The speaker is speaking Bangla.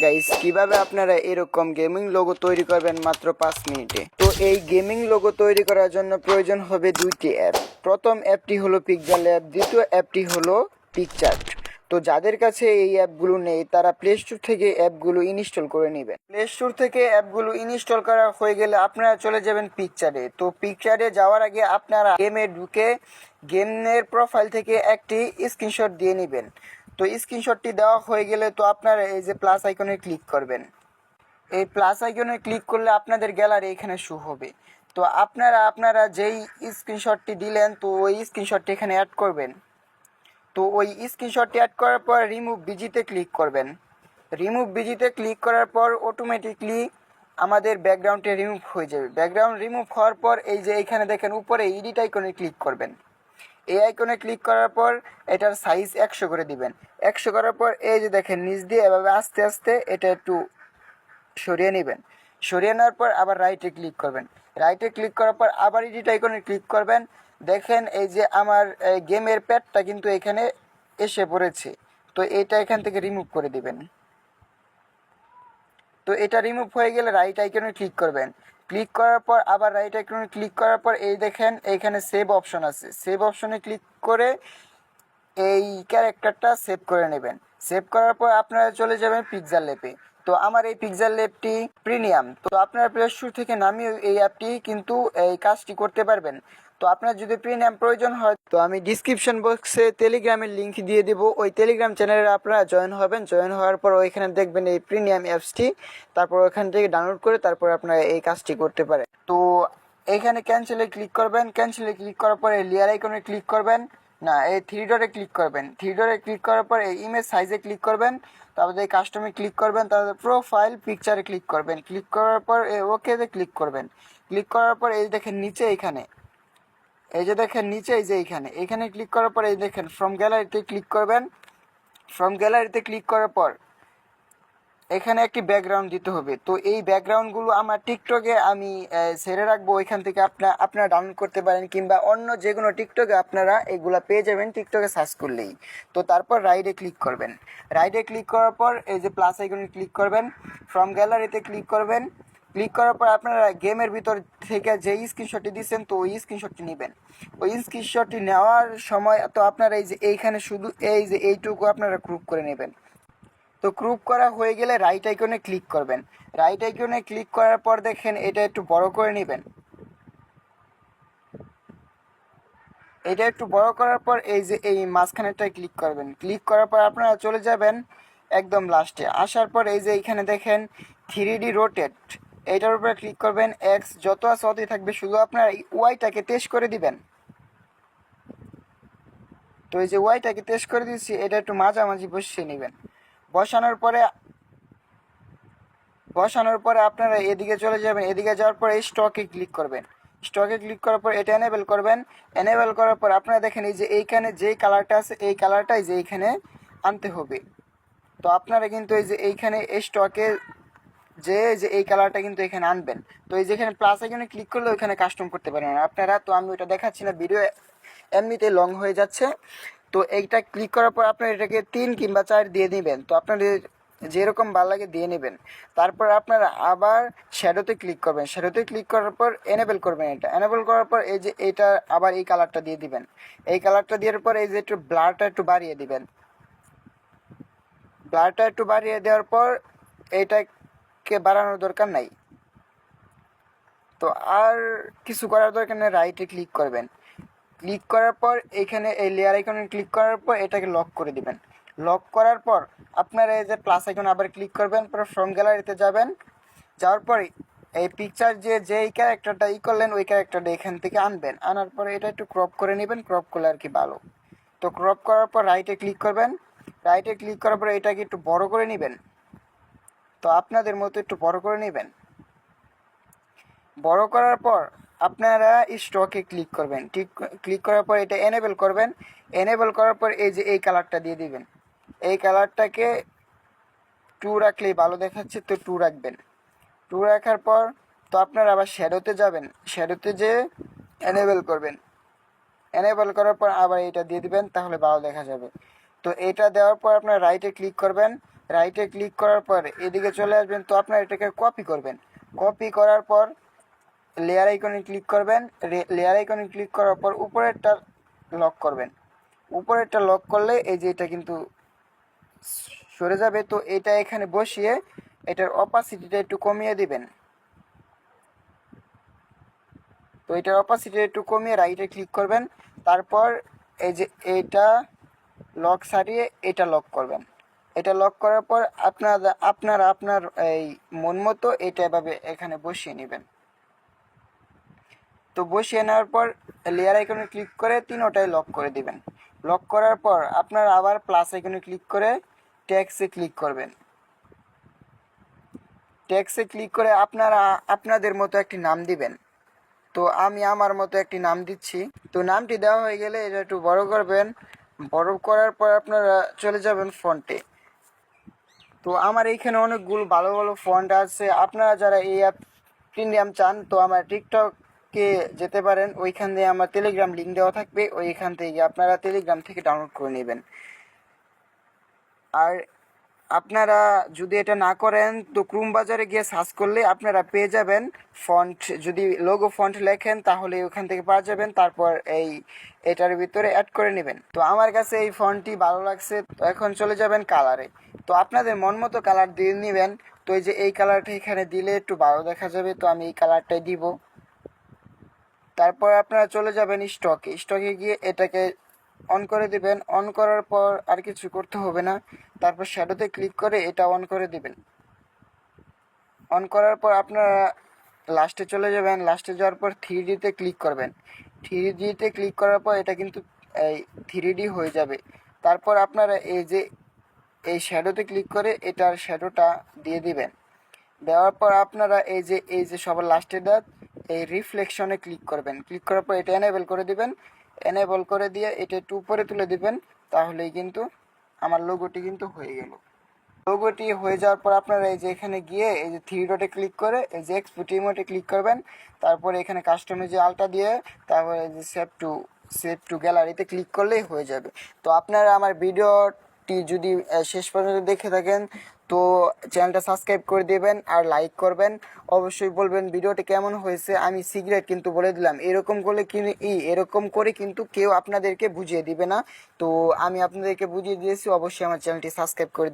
গাইস, কিভাবে আপনারা এরকম গেমিং লোগো তৈরি করবেন মাত্র 5 মিনিটে। তো এই গেমিং লোগো তৈরি করার জন্য প্রয়োজন হবে দুইটি অ্যাপ। প্রথম অ্যাপটি হলো পিক্সেল অ্যাপ, দ্বিতীয় অ্যাপটি হলো পিকচার্ট। তো যাদের কাছে এই অ্যাপগুলো নেই তারা প্লে স্টোর থেকে অ্যাপগুলো ইনস্টল করে নেবেন। প্লে স্টোর থেকে অ্যাপগুলো ইনস্টল করা হয়ে গেলে আপনারা চলে যাবেন পিকচারে। তো পিকচারে যাওয়ার আগে আপনারা গেমে ঢুকে গেমের প্রোফাইল থেকে একটি স্ক্রিনশট দিয়ে নেবেন। তো স্ক্রিনশটটি দেওয়া হয়ে গেলে তো আপনারা এই যে প্লাস আইকনে ক্লিক করবেন। এই প্লাস আইকনে ক্লিক করলে আপনাদের গ্যালারি এখানে শো হবে। তো আপনারা যেই স্ক্রিনশটটি দিলেন তো ওই স্ক্রিনশটটি এখানে অ্যাড করবেন। তো ওই স্ক্রিনশটটি অ্যাড করার পর রিমুভ বিজিতে ক্লিক করবেন। রিমুভ বিজিতে ক্লিক করার পর অটোমেটিকলি আমাদের ব্যাকগ্রাউন্ডে রিমুভ হয়ে যাবে। ব্যাকগ্রাউন্ড রিমুভ হওয়ার পর এই যে এখানে দেখেন উপরে এডিট আইকনে ক্লিক করবেন। এই আইকনে ক্লিক করার পর এটার সাইজ 100 করে দিবেন। 100 করার পর এই যে দেখেন নিচ দিয়ে এভাবে আস্তে আস্তে এটা একটু সরিয়ে নেবেন। সরিয়ে নেওয়ার পর আবার রাইটে ক্লিক করবেন। রাইটে ক্লিক করার পর আবার এডিট আইকনে ক্লিক করবেন। দেখেন এই যে আমার গেমের প্যাডটা কিন্তু এখানে এসে পড়েছে। তো এটা এখান থেকে রিমুভ করে দিবেন। তো এটা রিমুভ হয়ে গেলে রাইট আইকনে ক্লিক করবেন। ক্লিক করার পর আবার রাইট আইকনে ক্লিক করার পর এই দেখেন এইখানে সেভ অপশন আছে। সেভ অপশনে ক্লিক করে এই ক্যারেক্টারটা সেভ করে নেবেন। সেভ করার পর আপনারা চলে যাবেন পিক্সেল ল্যাবে। তো আমার এই পিক্সেল ল্যাবটি প্রিমিয়াম। তো আপনারা প্লে স্টোর থেকে নামিয়ে এই অ্যাপটি কিন্তু এই কাজটি করতে পারবেন। তো আপনার যদি প্রিমিয়াম প্রয়োজন হয় তো আমি ডিসক্রিপশন বক্সে টেলিগ্রামের লিঙ্ক দিয়ে দেব। ওই টেলিগ্রাম চ্যানেলে আপনারা জয়েন হবেন। জয়েন হওয়ার পর ওইখানে দেখবেন এই প্রিমিয়াম অ্যাপসটি। তারপর ওখান থেকে ডাউনলোড করে তারপর আপনারা এই কাজটি করতে পারেন। তো এখানে ক্যান্সেলে ক্লিক করবেন। ক্যান্সেলে ক্লিক করার পরে লেয়ার আইকনে ক্লিক করবেন। না, এই থ্রি ডটে ক্লিক করবেন। থ্রি ডটে ক্লিক করার পর এই ইমেজ সাইজে ক্লিক করবেন। তারপর এই কাস্টমে ক্লিক করবেন। তারপর প্রোফাইল পিকচারে ক্লিক করবেন। ক্লিক করার পর ওকেতে ক্লিক করবেন। ক্লিক করার পর এই দেখেন নিচে এইখানে এই যে দেখেন নিচে এই যে এইখানে ক্লিক করার পর এই দেখেন ফ্রম গ্যালারিতে ক্লিক করবেন। ফ্রম গ্যালারিতে ক্লিক করার পর এখানে একটি ব্যাকগ্রাউন্ড দিতে হবে। তো এই ব্যাকগ্রাউন্ডগুলো আমার টিকটকে আমি ছেড়ে রাখবো। ওইখান থেকে আপনারা ডাউনলোড করতে পারেন, কিংবা অন্য যে কোনো টিকটকে আপনারা এগুলো পেয়ে যাবেন টিকটকে সার্চ করলেই। তো তারপর রাইটে ক্লিক করবেন। রাইটে ক্লিক করার পর এই যে প্লাস আইকনে ক্লিক করবেন। ফ্রম গ্যালারিতে ক্লিক করবেন। ক্লিক করার পর আপনারা গেমের ভিতর থেকে যে স্ক্রিনশটটি দিচ্ছেন তো ওই স্ক্রিনশটটি নেবেন। ওই স্ক্রিনশটটি নেওয়ার সময় তো আপনারা এই যে এইখানে শুধু এই যে এইটুকু আপনারা গ্রুপ করে নেবেন। তো গ্রুপ করা হয়ে গেলে রাইট আইকনে ক্লিক করবেন। রাইট আইকনে ক্লিক করার পর দেখেন এটা একটু বড় করে নেবেন। এটা একটু বড় করার পর এই যে এই মাঝখানেরটায় ক্লিক করবেন। ক্লিক করার পর আপনারা চলে যাবেন একদম লাস্টে। আসার পর এই যে এইখানে দেখেন 3D রোটেট, এইটার উপরে ক্লিক করবেন। এক্স যত আছে অতই থাকবে, শুধু আপনারা ওয়াইটাকে টেস্ট করে দিবেন। তো এই যে ওয়াইটাকে টেস্ট করে দিচ্ছি, এটা একটু মাঝামাঝি বসিয়ে নেবেন। বসানোর পরে আপনারা এদিকে চলে যাবেন। এদিকে যাওয়ার পর এই স্টকে ক্লিক করবেন। স্টকে ক্লিক করার পর এটা এনেবেল করবেন। এনেবেল করার পর আপনারা দেখেন এই যে এইখানে যেই কালারটা আছে এই কালারটাই যে এইখানে আনতে হবে। তো আপনারা কিন্তু এই যে এইখানে এই স্টকে যে যে এই কালারটা কিন্তু এখানে আনবেন। তো এই যেখানে প্লাস আইকনে ক্লিক করলে ওইখানে কাস্টম করতে পারেন আপনারা। তো আমি ওইটা দেখাচ্ছি না, ভিডিও এমনিতেই লং হয়ে যাচ্ছে। তো এইটা ক্লিক করার পর আপনারা এটাকে 3 কিংবা 4 দিয়ে দিবেন। তো আপনাদের যেরকম ভালো লাগে দিয়ে নেবেন। তারপর আপনারা আবার শ্যাডোতে ক্লিক করবেন। শ্যাডোতে ক্লিক করার পর এনেবেল করবেন। এটা এনেবেল করার পর এই যে এটা আবার এই কালারটা দিয়ে দিবেন। এই কালারটা দেওয়ার পর এই যে একটু ব্লারটা একটু বাড়িয়ে দিবেন। ব্লারটা একটু বাড়িয়ে দেওয়ার পর এইটাকে বাড়ানোর দরকার নাই। তো আর কিছু করার দরকার নেই, রাইটে ক্লিক করবেন। ক্লিক করার পর এইখানে এই লেয়ার আইকনে ক্লিক করার পর এটাকে লক করে দিবেন। লক করার পর আপনারা এই যে প্লাস আইকন আবার ক্লিক করবেন। পরে ফ্রম গ্যালারিতে যাবেন। যাওয়ার পরে এই পিকচার যেই ক্যারেক্টারটা করলেন ওই ক্যারেক্টারটা এখান থেকে আনবেন। আনার পরে এটা একটু ক্রপ করে নেবেন। ক্রপ করলে আর কি ভালো। তো ক্রপ করার পর রাইটে ক্লিক করবেন। রাইটে ক্লিক করার পর এটাকে একটু বড় করে নেবেন। তো আপনাদের মতো একটু বড় করে নেবেন। বড় করার পর আপনারা স্টকে ক্লিক করবেন। ক্লিক করার পর এটা এনেবেল করবেন। এনেবেল করার পর এই যে এই কালারটা দিয়ে দিবেন। এই কালারটাকে 2 রাখলেই ভালো দেখাচ্ছে, তো 2 রাখবেন। 2 রাখার পর তো আপনারা আবার শ্যাডোতে যাবেন। শ্যাডোতে যেয়ে এনেবেল করবেন। এনেবেল করার পর আবার এটা দিয়ে দিবেন, তাহলে ভালো দেখা যাবে। তো এটা দেওয়ার পর আপনারা রাইটে ক্লিক করবেন। রাইটে ক্লিক করার পর এদিকে চলে আসবেন। তো আপনারা এটাকে কপি করবেন। কপি করার পর লেয়ার আইকনে ক্লিক করবেন। লেয়ার আইকনে ক্লিক করার পর উপরেরটা লক করবেন। উপরেরটা লক করলে এই যে এটা কিন্তু সরে যাবে। তো এটা এখানে বসিয়ে এটার অপাসিটিটা একটু কমিয়ে দিবেন। তো এটার অপাসিটি একটু কমিয়ে রাইটে ক্লিক করবেন। তারপর এই যে এটা লক সারিয়ে এটা লক করবেন। এটা লক করার পর আপনারা আপনার এই মন মতো এটা এভাবে এখানে বসিয়ে নেবেন। তো বসিয়ে নেওয়ার পর লেয়ার আইকনে ক্লিক করে তিনোটাই লক করে দিবেন। লক করার পর আপনারা আবার প্লাস আইকনে ক্লিক করে টেক্সটে ক্লিক করবেন। টেক্সটে ক্লিক করে আপনারা আপনাদের মতো একটি নাম দিবেন। তো আমি আমার মতো একটি নাম দিচ্ছি। তো নামটি দেওয়া হয়ে গেলে এটা একটু বড় করবেন। বড় করার পর আপনারা চলে যাবেন ফন্টে। তো আমার এইখানে অনেকগুলো ভালো ভালো ফন্ট আছে। আপনারা যারা এই অ্যাপ প্রিমিয়াম চান তো আমার টিকটকে যেতে পারেন। ওইখান দিয়ে আমার টেলিগ্রাম লিঙ্ক দেওয়া থাকবে, ওইখান থেকে আপনারা টেলিগ্রাম থেকে ডাউনলোড করে নেবেন। আর আপনারা যদি এটা না করেন তো ক্রোম বাজারে গিয়ে সার্চ করলে আপনারা পেয়ে যাবেন ফন্ট। যদি লোগো ফন্ট লেখেন তাহলে ওখান থেকে পাওয়া যাবেন। তারপর এটার ভিতরে অ্যাড করে নেবেন। তো আমার কাছে এই ফন্টটি ভালো লাগছে। তো এখন চলে যাবেন কালারে। তো আপনাদের মন মতো কালার দিয়ে নেবেন। তো এই যে এই কালারটা এখানে দিলে একটু ভালো দেখা যাবে, তো আমি এই কালারটাই দিব। তারপর আপনারা চলে যাবেন স্টকে গিয়ে এটাকে অন করে দিবেন। অন করার পর আর কিছু করতে হবে না। তারপর শ্যাডোতে ক্লিক করে এটা অন করে দিবেন। অন করার পর আপনারা লাস্টে চলে যাবেন। লাস্টে যাওয়ার পর 3Dতে ক্লিক করবেন। 3Dতে ক্লিক করার পর এটা কিন্তু এই 3D হয়ে যাবে। তারপর আপনারা এই যে এই শ্যাডোতে ক্লিক করে এটার শ্যাডোটা দিয়ে দিবেন। দেওয়ার পর আপনারা এই যে সবার লাস্টের দাঁত এই রিফ্লেকশনে ক্লিক করবেন। ক্লিক করার পর এটা এনেবল করে দিবেন। এনেবল করে দিয়ে এটা একটু উপরে তুলে দিবেন। তাহলেই কিন্তু আমার লোগোটি কিন্তু হয়ে গেল। লোগোটি হয়ে যাওয়ার পর আপনারা এই যে এখানে গিয়ে এই যে 3 ডটে ক্লিক করে এই যে এক্সপোর্ট ইমোটে ক্লিক করবেন। তারপরে এখানে কাস্টমে যে আলটা দিয়ে তারপরে এই যে সেভ টু গ্যালারিতে ক্লিক করলেই হয়ে যাবে। তো আপনারা আমার ভিডিওটি যদি শেষ পর্যন্ত দেখে থাকেন তো চ্যানেলটা সাবস্ক্রাইব করে দেবেন আর লাইক করবেন। অবশ্যই বলবেন ভিডিওটি কেমন হয়েছে। আমি সিক্রেট কিন্তু বলে দিলাম, এরকম করে কিন্তু কেউ আপনাদেরকে বুঝিয়ে দিবে না। তো আমি আপনাদেরকে বুঝিয়ে দিয়েছি। অবশ্যই আমার চ্যানেলটি সাবস্ক্রাইব করে